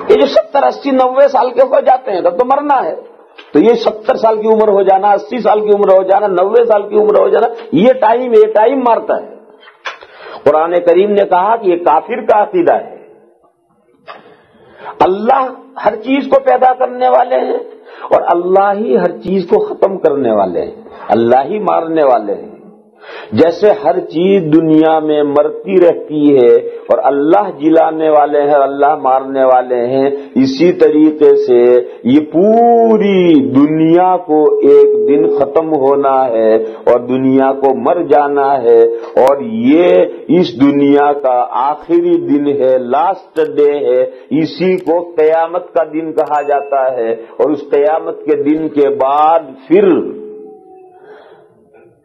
یہ جو 70-80-90 سال کے ہو جاتے ہیں تب تو مرنا ہے، تو یہ 70 سال کی عمر ہو جانا، 80 سال کی عمر ہو جانا، 90 سال کی عمر ہو جانا، یہ ٹائم مارتا ہے۔ قرآن کریم نے کہا کہ یہ کافر کا عقیدہ ہے۔ اللہ ہر چیز کو پیدا کرنے والے ہیں اور اللہ ہی ہر چیز کو ختم کرنے والے ہیں، اللہ ہی مارنے والے ہیں۔ جیسے ہر چیز دنیا میں مرتی رہتی ہے اور اللہ جلانے والے ہیں، اللہ مارنے والے ہیں، اسی طریقے سے یہ پوری دنیا کو ایک دن ختم ہونا ہے اور دنیا کو مر جانا ہے، اور یہ اس دنیا کا آخری دن ہے، لاسٹ ڈے ہے، اسی کو قیامت کا دن کہا جاتا ہے۔ اور اس قیامت کے دن کے بعد پھر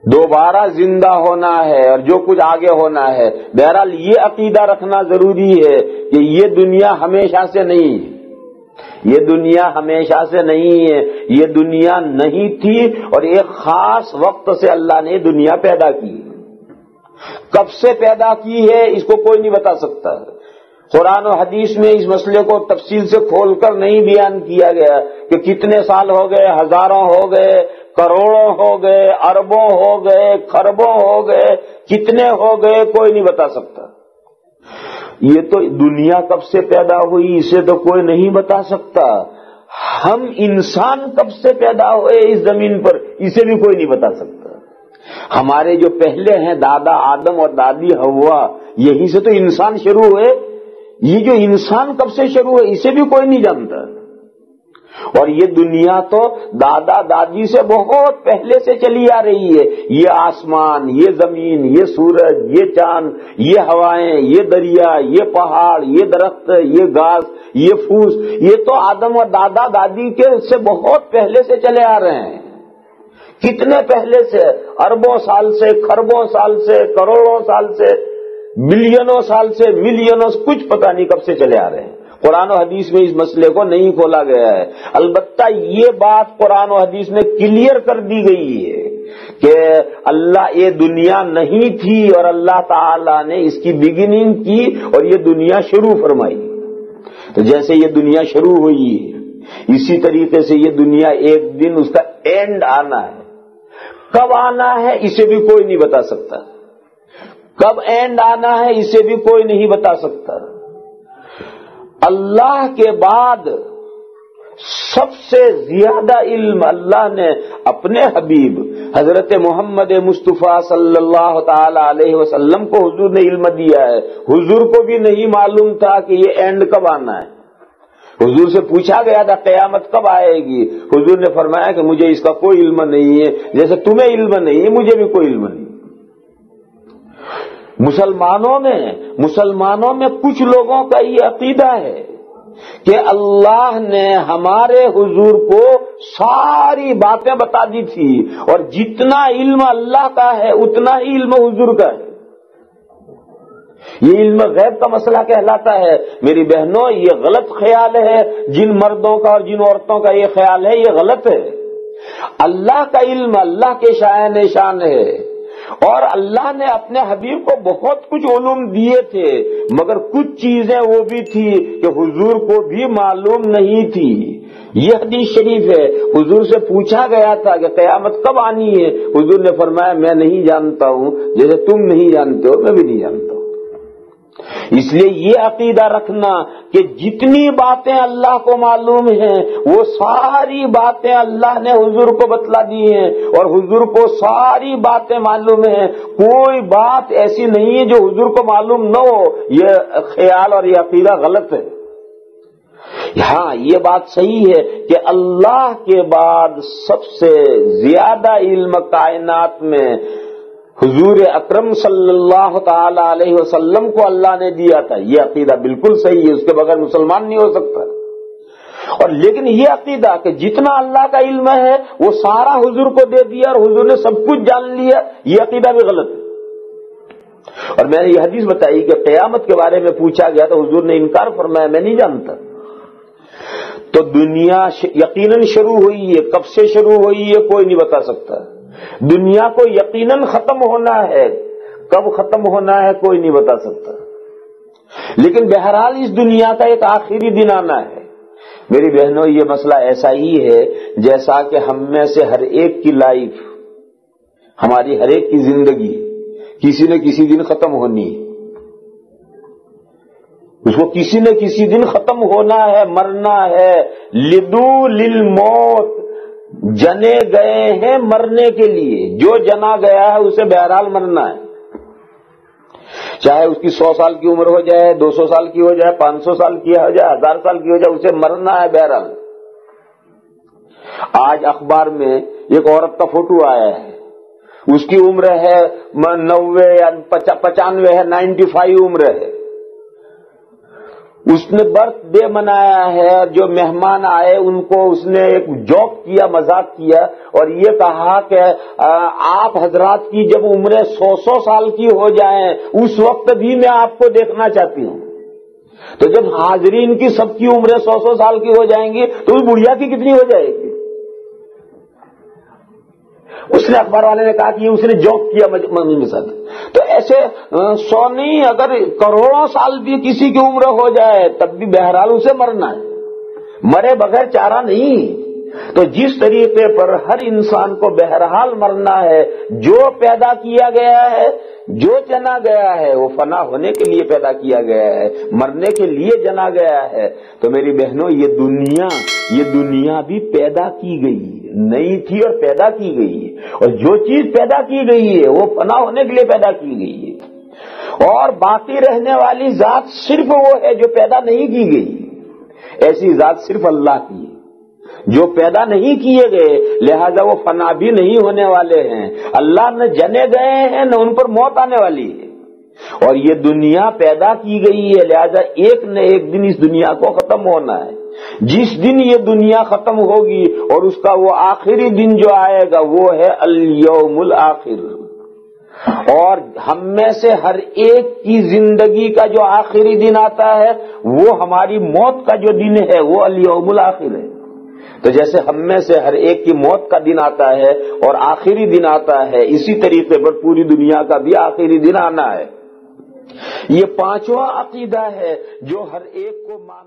دوبارہ زندہ ہونا ہے اور جو کچھ آگے ہونا ہے۔ بہرحال یہ عقیدہ رکھنا ضروری ہے کہ یہ دنیا ہمیشہ سے نہیں ہے، یہ دنیا ہمیشہ سے نہیں ہے، یہ دنیا نہیں تھی اور ایک خاص وقت سے اللہ نے دنیا پیدا کی۔ کب سے پیدا کی ہے اس کو کوئی نہیں بتا سکتا۔ قرآن و حدیث میں اس مسئلے کو تفصیل سے کھول کر نہیں بیان کیا گیا کہ کتنے سال ہو گئے، ہزاروں ہو گئے، کروڑوں ہو گئے، اربوں ہو گئے، خربوں ہو گئے، کتنے ہو گئے، کوئی نہیں بتا سکتا۔ یہ تو دنیا کب سے پیدا ہوئی اسے تو کوئی نہیں بتا سکتا۔ ہم انسان کب سے پیدا ہوئے اس زمین پر اسے بھی کوئی نہیں بتا سکتا۔ ہمارے جو پہلے ہیں دادا آدم اور دادی حوا، یہی سے تو انسان شروع ہوئے۔ یہ جو انسان کب سے شروع ہے اسے بھی کوئی نہیں جانتا۔ اور یہ دنیا تو دادا دادی سے بہت پہلے سے چلی آ رہی ہے۔ یہ آسمان، یہ زمین، یہ سورج، یہ چاند، یہ ہوائیں، یہ دریا، یہ پہاڑ، یہ درخت، یہ گھاس، یہ پھوس، یہ تو آدم اور دادا دادی کے سے بہت پہلے سے چلے آ رہے ہیں۔ کتنے پہلے سے؟ اربوں سال سے، خربوں سال سے، کروڑوں سال سے، بلینوں سال سے، ملینوں سے، کچھ پتہ نہیں کب سے چلے آ رہے ہیں۔ قرآن و حدیث میں اس مسئلے کو نہیں کھولا گیا ہے۔ البتہ یہ بات قرآن و حدیث میں کلیئر کر دی گئی ہے کہ اللہ یہ دنیا نہیں تھی اور اللہ تعالی نے اس کی بگننگ کی اور یہ دنیا شروع فرمائی۔ تو جیسے یہ دنیا شروع ہوئی ہے اسی طریقے سے یہ دنیا ایک دن اس کا اینڈ آنا ہے۔ کب آنا ہے اسے بھی کوئی نہیں بتا سکتا، کب اینڈ آنا ہے اسے بھی کوئی نہیں بتا سکتا۔ اللہ کے بعد سب سے زیادہ علم اللہ نے اپنے حبیب حضرت محمد مصطفیٰ صلی اللہ تعالی علیہ وسلم کو حضور نے علم دیا ہے۔ حضور کو بھی نہیں معلوم تھا کہ یہ اینڈ کب آنا ہے۔ حضور سے پوچھا گیا تھا قیامت کب آئے گی، حضور نے فرمایا کہ مجھے اس کا کوئی علم نہیں ہے، جیسے تمہیں علم نہیں ہے مجھے بھی کوئی علم نہیں۔ مسلمانوں میں کچھ لوگوں کا یہ عقیدہ ہے کہ اللہ نے ہمارے حضور کو ساری باتیں بتا دی تھی اور جتنا علم اللہ کا ہے اتنا ہی علم حضور کا ہے۔ یہ علم غیب کا مسئلہ کہلاتا ہے۔ میری بہنوں یہ غلط خیال ہے، جن مردوں کا اور جن عورتوں کا یہ خیال ہے یہ غلط ہے۔ اللہ کا علم اللہ کے شائن شان ہے اور اللہ نے اپنے حبیب کو بہت کچھ علوم دیے تھے، مگر کچھ چیزیں وہ بھی تھی کہ حضور کو بھی معلوم نہیں تھی۔ یہ حدیث شریف ہے، حضور سے پوچھا گیا تھا کہ قیامت کب آنی ہے، حضور نے فرمایا میں نہیں جانتا ہوں، جیسے تم نہیں جانتے ہو میں بھی نہیں جانتا ہوں۔ اس لیے یہ عقیدہ رکھنا کہ جتنی باتیں اللہ کو معلوم ہیں وہ ساری باتیں اللہ نے حضور کو بتلا دی ہیں اور حضور کو ساری باتیں معلوم ہیں، کوئی بات ایسی نہیں ہے جو حضور کو معلوم نہ ہو۔ یہ خیال اور یہ عقیدہ غلط ہے۔ ہاں یہ بات صحیح ہے کہ اللہ کے بعد سب سے زیادہ علم کائنات میں حضور اکرم صلی اللہ تعالی علیہ وسلم کو اللہ نے دیا تھا۔ یہ عقیدہ بالکل صحیح ہے، اس کے بغیر مسلمان نہیں ہو سکتا۔ اور لیکن یہ عقیدہ کہ جتنا اللہ کا علم ہے وہ سارا حضور کو دے دیا اور حضور نے سب کچھ جان لیا، یہ عقیدہ بھی غلط ہے۔ اور میں نے یہ حدیث بتائی کہ قیامت کے بارے میں پوچھا گیا تو حضور نے انکار فرمایا میں نہیں جانتا۔ تو دنیا یقیناً شروع ہوئی ہے، کب سے شروع ہوئی ہے کوئی نہیں بتا سکتا۔ دنیا کو یقیناً ختم ہونا ہے، کب ختم ہونا ہے کوئی نہیں بتا سکتا۔ لیکن بہرحال اس دنیا کا ایک آخری دن آنا ہے۔ میری بہنوں، یہ مسئلہ ایسا ہی ہے جیسا کہ ہم میں سے ہر ایک کی لائف، ہماری ہر ایک کی زندگی کسی نہ کسی دن ختم ہونی ہے، اس کو کسی نہ کسی دن ختم ہونا ہے، مرنا ہے۔ لدو للموت، جنے گئے ہیں مرنے کے لیے، جو جنا گیا ہے اسے بہرحال مرنا ہے، چاہے اس کی 100 سال کی عمر ہو جائے، 200 سال کی ہو جائے، 500 سال کی ہو جائے، 1000 سال کی ہو جائے، اسے مرنا ہے بہرحال۔ آج اخبار میں ایک عورت کا فوٹو آیا ہے، اس کی عمر ہے 90 یا 95 ہے، 95 عمر ہے۔ اس نے برتھ ڈے منایا ہے، جو مہمان آئے ان کو اس نے ایک جوک کیا، مذاق کیا، اور یہ کہا کہ آپ حضرات کی جب عمریں 100 سال کی ہو جائیں اس وقت بھی میں آپ کو دیکھنا چاہتی ہوں۔ تو جب حاضرین کی سب کی عمریں 100 سال کی ہو جائیں گی تو اس بڑھیا کی کتنی ہو جائے گی؟ اس نے اخبار والے نے کہا کہ اس نے جوک کیا مزے کے ساتھ۔ تو ایسے 100 نہیں، اگر کروڑوں سال بھی کسی کی عمر ہو جائے تب بھی بہرحال اسے مرنا ہے، مرے بغیر چارہ نہیں۔ تو جس طریقے پر ہر انسان کو بہرحال مرنا ہے، جو پیدا کیا گیا ہے، جو جنا گیا ہے، وہ فنا ہونے کے لیے پیدا کیا گیا ہے، مرنے کے لیے جنا گیا ہے۔ تو میری بہنوں، یہ دنیا بھی پیدا کی گئی ہے، نئی تھی اور پیدا کی گئی ہے، اور جو چیز پیدا کی گئی ہے وہ فنا ہونے کے لیے پیدا کی گئی ہے، اور باقی رہنے والی ذات صرف وہ ہے جو پیدا نہیں کی گئی۔ ایسی ذات صرف اللہ کی ہے، جو پیدا نہیں کیے گئے، لہذا وہ فنا بھی نہیں ہونے والے ہیں۔ اللہ نہ جنے گئے ہیں نہ ان پر موت آنے والی ہے، اور یہ دنیا پیدا کی گئی ہے، لہذا ایک نہ ایک دن اس دنیا کو ختم ہونا ہے۔ جس دن یہ دنیا ختم ہوگی اور اس کا وہ آخری دن جو آئے گا وہ ہے الیوم الآخر، اور ہم میں سے ہر ایک کی زندگی کا جو آخری دن آتا ہے وہ ہماری موت کا جو دن ہے وہ الیوم الآخر ہے۔ تو جیسے ہم میں سے ہر ایک کی موت کا دن آتا ہے اور آخری دن آتا ہے، اسی طریقے پر پوری دنیا کا بھی آخری دن آنا ہے۔ یہ پانچواں عقیدہ ہے جو ہر ایک کو مان